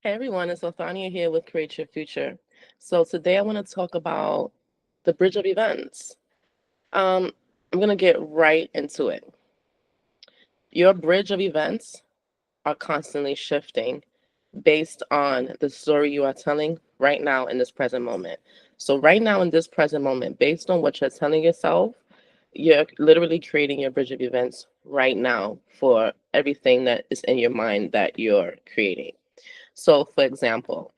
Hey everyone, it's Othania here with Create Your Future. So today I want to talk about the bridge of events. Um, I'm going to get right into it. Your bridge of events are constantly shifting based on the story you are telling right now in this present moment. So right now in this present moment, based on what you're telling yourself, you're literally creating your bridge of events right now for everything that is in your mind that you're creating. So for example,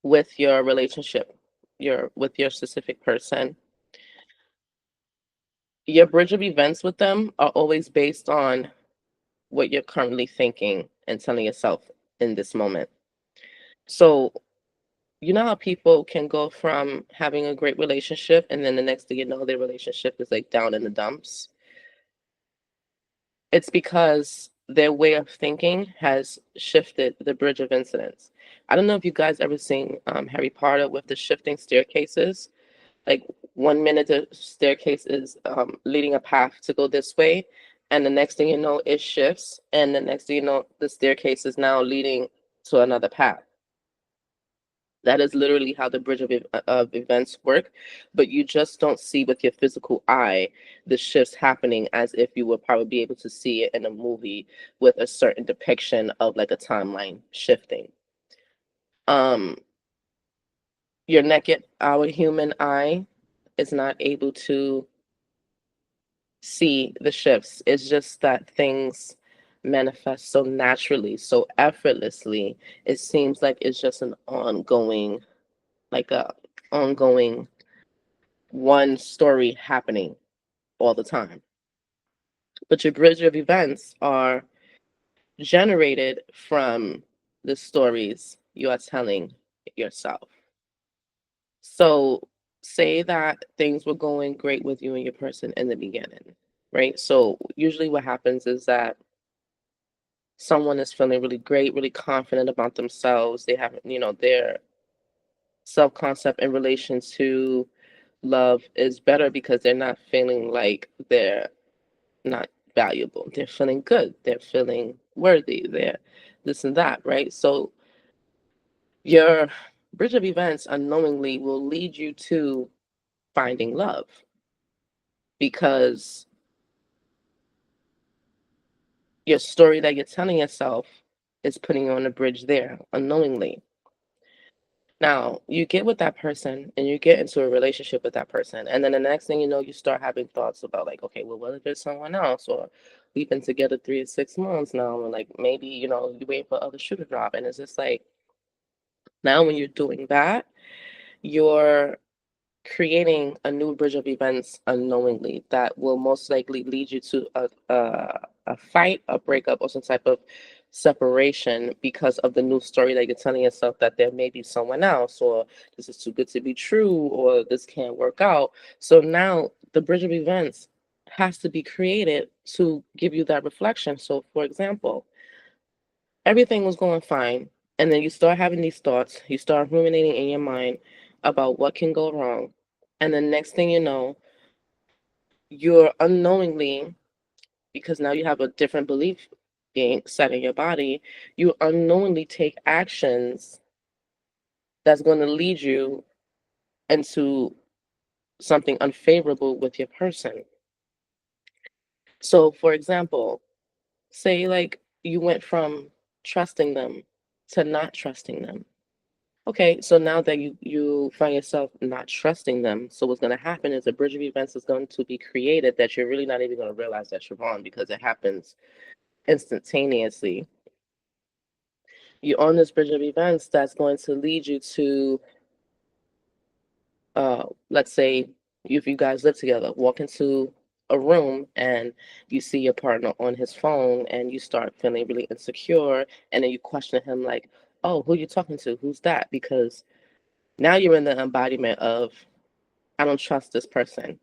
with your relationship, with your specific person, your bridge of events with them are always based on what you're currently thinking and telling yourself in this moment. So you know how people can go from having a great relationship and then the next thing you know their relationship is like down in the dumps? It's because their way of thinking has shifted the bridge of incidents. I don't know if you guys ever seen Harry Potter with the shifting staircases. Like 1 minute the staircase is leading a path to go this way, and the next thing you know it shifts, and the next thing you know the staircase is now leading to another path. That is literally how the bridge of events work, but you just don't see with your physical eye the shifts happening as if you would probably be able to see it in a movie with a certain depiction of like a timeline shifting. um your naked, our human eye is not able to see the shifts. It's just that things manifest so naturally, so effortlessly. It seems like it's just an ongoing, like a ongoing one story happening all the time. But your bridge of events are generated from the stories you are telling yourself. So say that things were going great with you and your person in the beginning, right? So usually what happens is that someone is feeling really great, really confident about themselves. They have, their self concept in relation to love is better because they're not feeling like they're not valuable. They're feeling good. They're feeling worthy. They're this and that, right? So your bridge of events unknowingly will lead you to finding love because your story that you're telling yourself is putting you on a bridge there unknowingly. Now, you get with that person and you get into a relationship with that person. And then the next thing you know, you start having thoughts about, like, okay, well, what if it's someone else? Or we've been together 3 to 6 months now. And like, maybe, you wait for other shoe to drop. And it's just like, now when you're doing that, you're creating a new bridge of events unknowingly that will most likely lead you to a fight, a breakup, or some type of separation because of the new story that you're telling yourself that there may be someone else, or this is too good to be true, or this can't work out. So now the bridge of events has to be created to give you that reflection. So, for example, everything was going fine, and then you start having these thoughts, you start ruminating in your mind about what can go wrong, and the next thing you know, you're unknowingly, because now you have a different belief being set in your body, you unknowingly take actions that's going to lead you into something unfavorable with your person. So, for example, say like you went from trusting them to not trusting them. Okay, so now that you find yourself not trusting them, so what's going to happen is a bridge of events is going to be created that you're really not even going to realize that you're wrong because it happens instantaneously. You're on this bridge of events that's going to lead you to, let's say, if you guys live together, walk into a room and you see your partner on his phone and you start feeling really insecure, and then you question him like, "Oh, who you talking to? Who's that?" Because now you're in the embodiment of, I don't trust this person.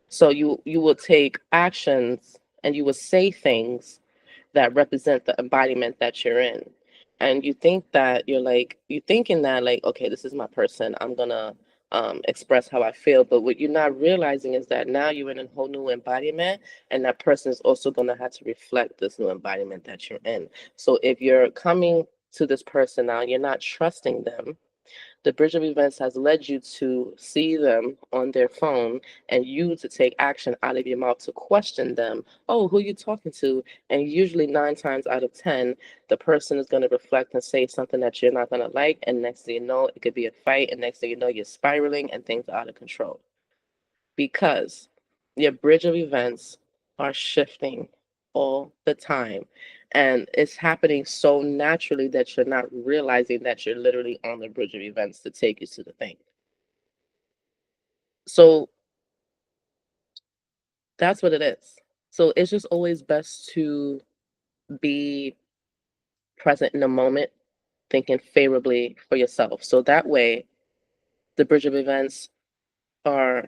So you will take actions and you will say things that represent the embodiment that you're in. And you think that you thinking that like, okay, this is my person. I'm gonna express how I feel. But what you're not realizing is that now you're in a whole new embodiment, and that person is also gonna have to reflect this new embodiment that you're in. So if you're coming to this person now. You're not trusting them. The bridge of events has led you to see them on their phone and you to take action out of your mouth to question them. Oh, who are you talking to? And usually 9 times out of 10, the person is going to reflect and say something that you're not going to like. And next thing you know, it could be a fight. And next thing you know, you're spiraling and things are out of control. Because your bridge of events are shifting all the time. And it's happening so naturally that you're not realizing that you're literally on the bridge of events to take you to the thing. So that's what it is. So it's just always best to be present in the moment, thinking favorably for yourself. So that way, the bridge of events are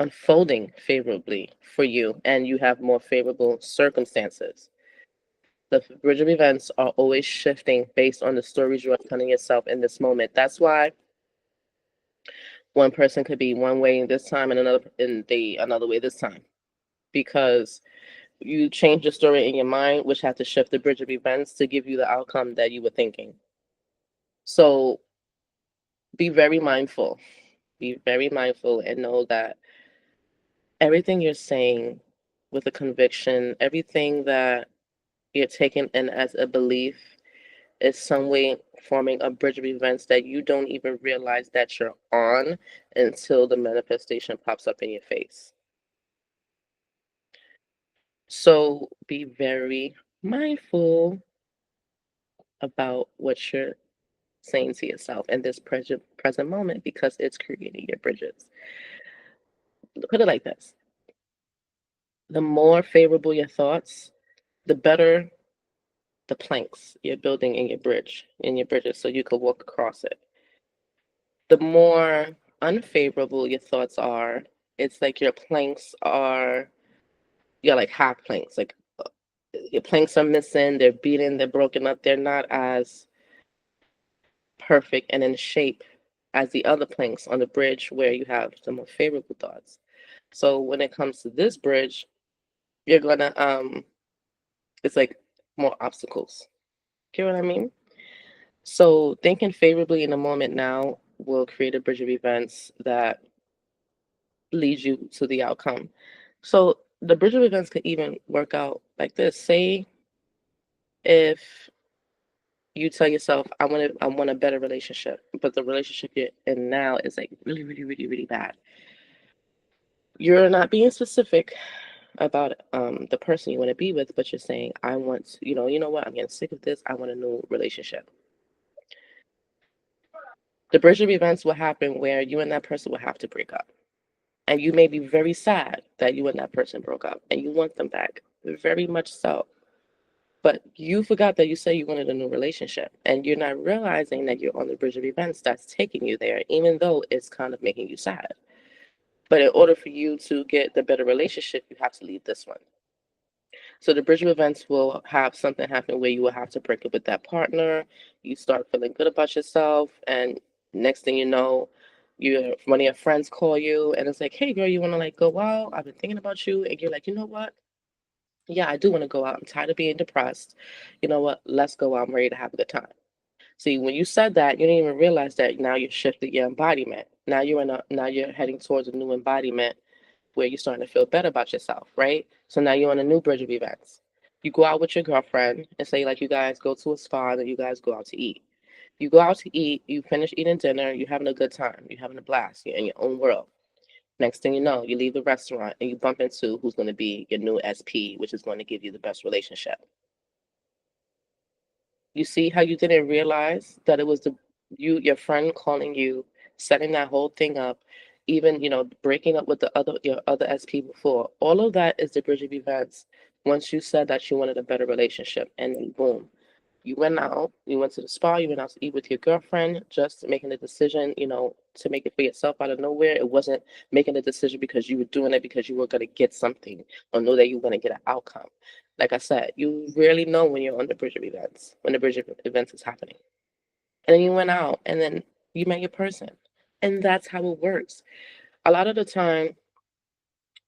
unfolding favorably for you and you have more favorable circumstances. The bridge of events are always shifting based on the stories you are telling yourself in this moment. That's why one person could be one way this time and another way this time, because you change the story in your mind, which had to shift the bridge of events to give you the outcome that you were thinking. So be very mindful. Be very mindful and know that everything you're saying with a conviction, everything that you're taking in as a belief is some way forming a bridge of events that you don't even realize that you're on until the manifestation pops up in your face. So be very mindful about what you're saying to yourself in this present moment because it's creating your bridges. Put it like this: the more favorable your thoughts, the better the planks you're building in your bridges, so you could walk across it. The more unfavorable your thoughts are, it's like your planks are, you're like half planks. Like your planks are missing, they're beaten, they're broken up, they're not as perfect and in shape as the other planks on the bridge where you have the more favorable thoughts. So when it comes to this bridge, you're gonna it's like more obstacles. Get what I mean? So thinking favorably in the moment now will create a bridge of events that leads you to the outcome. So the bridge of events could even work out like this. Say if you tell yourself, I want a better relationship, but the relationship you're in now is like really, really, really, really bad. You're not being specific about the person you want to be with, but you're saying, I want to, you know what, I'm getting sick of this. I want a new relationship. The bridge of events will happen where you and that person will have to break up. And you may be very sad that you and that person broke up and you want them back. Very much so. But you forgot that you said you wanted a new relationship and you're not realizing that you're on the bridge of events that's taking you there, even though it's kind of making you sad. But in order for you to get the better relationship, you have to leave this one. So the bridge of events will have something happen where you will have to break up with that partner. You start feeling good about yourself, and next thing you know, one of your friends call you and it's like, "Hey, girl, you want to like go out? I've been thinking about you." And you're like, "You know what? Yeah, I do want to go out. I'm tired of being depressed. You know what? Let's go out. I'm ready to have a good time." See, when you said that, you didn't even realize that now you're shifting your embodiment. Now you're heading towards a new embodiment where you're starting to feel better about yourself, right? So now you're on a new bridge of events. You go out with your girlfriend and say like you guys go to a spa and you guys go out to eat. You go out to eat, you finish eating dinner, you're having a good time, you're having a blast, you're in your own world. Next thing you know, you leave the restaurant and you bump into who's going to be your new SP, which is going to give you the best relationship. You see how you didn't realize that it was your friend calling you, setting that whole thing up, even breaking up with your other SP before. All of that is the bridge of events. Once you said that you wanted a better relationship, and then boom, you went out, you went to the spa, you went out to eat with your girlfriend, just making a decision, to make it for yourself out of nowhere. It wasn't making a decision because you were doing it because you were going to get something or know that you were going to get an outcome. Like I said, you really know when you're on the bridge of events, when the bridge of events is happening. And then you went out and then you met your person. And that's how it works. A lot of the time,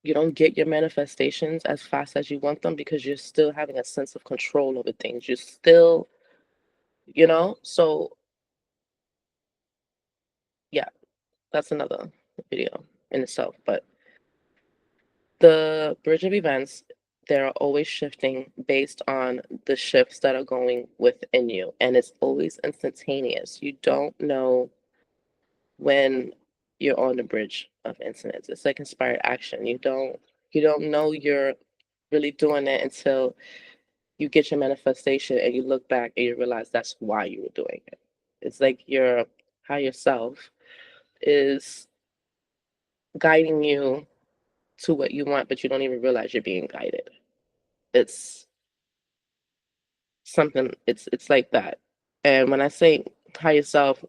you don't get your manifestations as fast as you want them because you're still having a sense of control over things. you know? So, yeah, that's another video in itself. But the bridge of events, they're always shifting based on the shifts that are going within you. And it's always instantaneous. You don't know when you're on the bridge of incidents. It's like inspired action. You don't know you're really doing it until you get your manifestation and you look back and you realize that's why you were doing it. It's like your higher self is guiding you to what you want, but you don't even realize you're being guided. It's something. It's like that. And when I say higher self,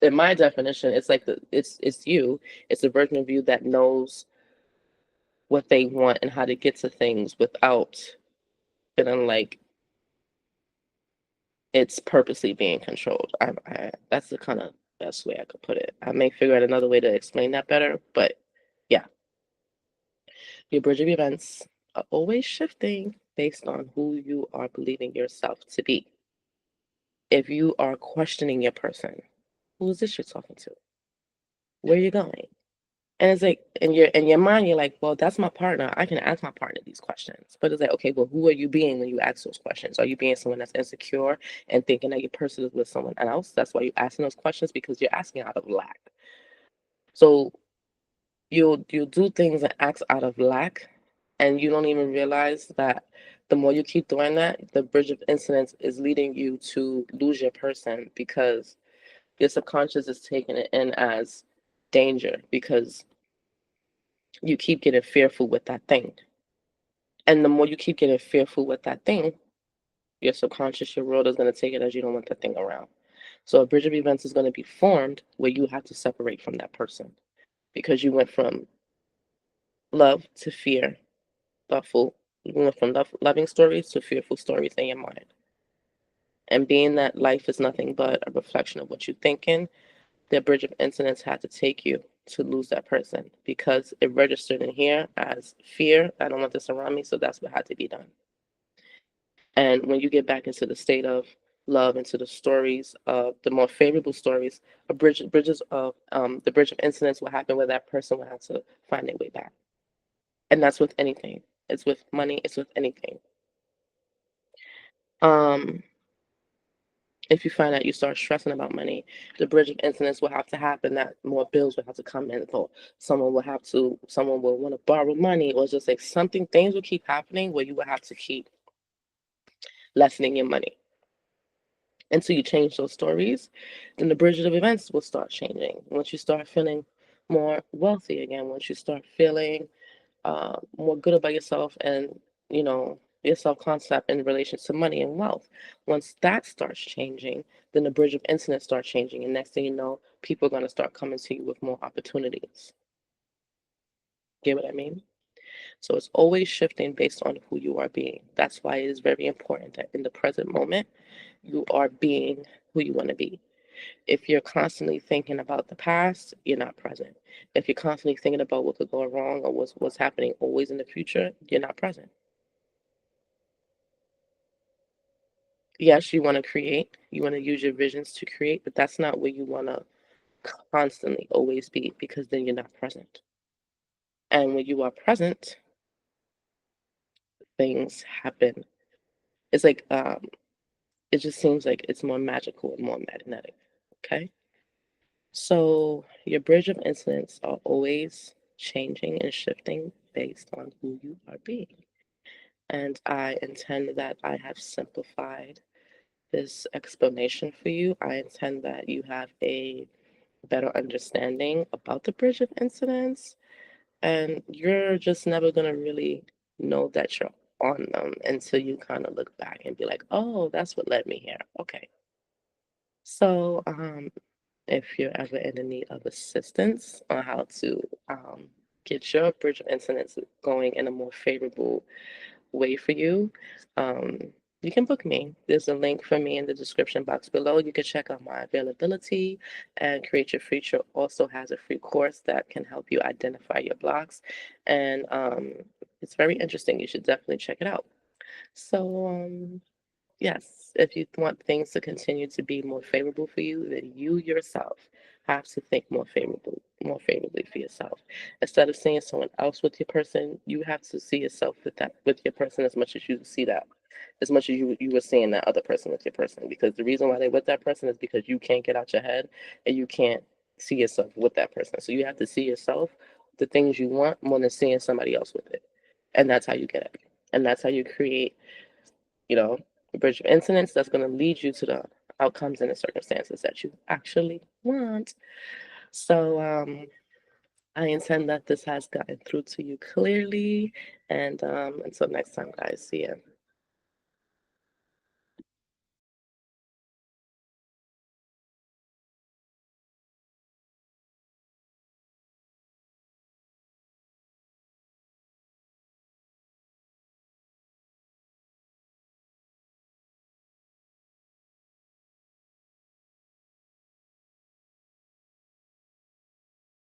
in my definition, it's like it's you. It's a version of you that knows what they want and how to get to things without feeling like it's purposely being controlled. That's the kind of best way I could put it. I may figure out another way to explain that better, but yeah, your bridge of events are always shifting based on who you are believing yourself to be. If you are questioning your person, who is this you're talking to? Where are you going? And it's like in your mind, you're like, well, that's my partner. I can ask my partner these questions. But it's like, okay, well, who are you being when you ask those questions? Are you being someone that's insecure and thinking that your person is with someone else? That's why you're asking those questions, because you're asking out of lack. So you'll do things and act out of lack, and you don't even realize that the more you keep doing that, the bridge of incidents is leading you to lose your person, because your subconscious is taking it in as danger, because you keep getting fearful with that thing. And the more you keep getting fearful with that thing, your subconscious, your world is going to take it as you don't want that thing around. So a bridge of events is going to be formed where you have to separate from that person, because you went from love to fear, thoughtful. You went from loving stories to fearful stories in your mind. And being that life is nothing but a reflection of what you're thinking, the bridge of incidents had to take you to lose that person, because it registered in here as fear. I don't want this around me, so that's what had to be done. And when you get back into the state of love, into the stories of the more favorable stories, bridges of the bridge of incidents will happen where that person will have to find their way back. And that's with anything. It's with money. It's with anything. Um, if you find out you start stressing about money, the bridge of incidents will have to happen. That more bills will have to come in, or someone will want to borrow money, or just like something. Things will keep happening where you will have to keep lessening your money until you change those stories. Then the bridge of events will start changing. Once you start feeling more wealthy again, once you start feeling more good about yourself, and your self concept in relation to money and wealth. Once that starts changing, then the bridge of incidents starts changing, and next thing you know, people are going to start coming to you with more opportunities. Get what I mean? So it's always shifting based on who you are being. That's why it is very important that in the present moment, you are being who you want to be. If you're constantly thinking about the past, you're not present. If you're constantly thinking about what could go wrong, or what's happening always in the future, you're not present. Yes, you want to create, you want to use your visions to create, but that's not where you want to constantly always be, because then you're not present. And when you are present, things happen. It's like it just seems like it's more magical and more magnetic. Okay? So your bridge of incidents are always changing and shifting based on who you are being. And I intend that I have simplified this explanation for you. I intend that you have a better understanding about the bridge of incidents, and you're just never going to really know that you're on them until you kind of look back and be like, oh, that's what led me here. Okay. So, if you're ever in the need of assistance on how to get your bridge of incidents going in a more favorable way for you, um, you can book me. There's a link for me in the description box below. You can check out my availability, and Create Your Future also has a free course that can help you identify your blocks. And it's very interesting. You should definitely check it out. So, yes, if you want things to continue to be more favorable for you, then you yourself have to think more favorably for yourself. Instead of seeing someone else with your person, you have to see yourself with your person as much as you see that, as much as you were seeing that other person with your person. Because the reason why they're with that person is because you can't get out your head and you can't see yourself with that person. So you have to see yourself, the things you want, more than seeing somebody else with it. And that's how you get it. And that's how you create, a bridge of incidents that's going to lead you to the outcomes and the circumstances that you actually want. So I intend that this has gotten through to you clearly. And until next time, guys, see ya.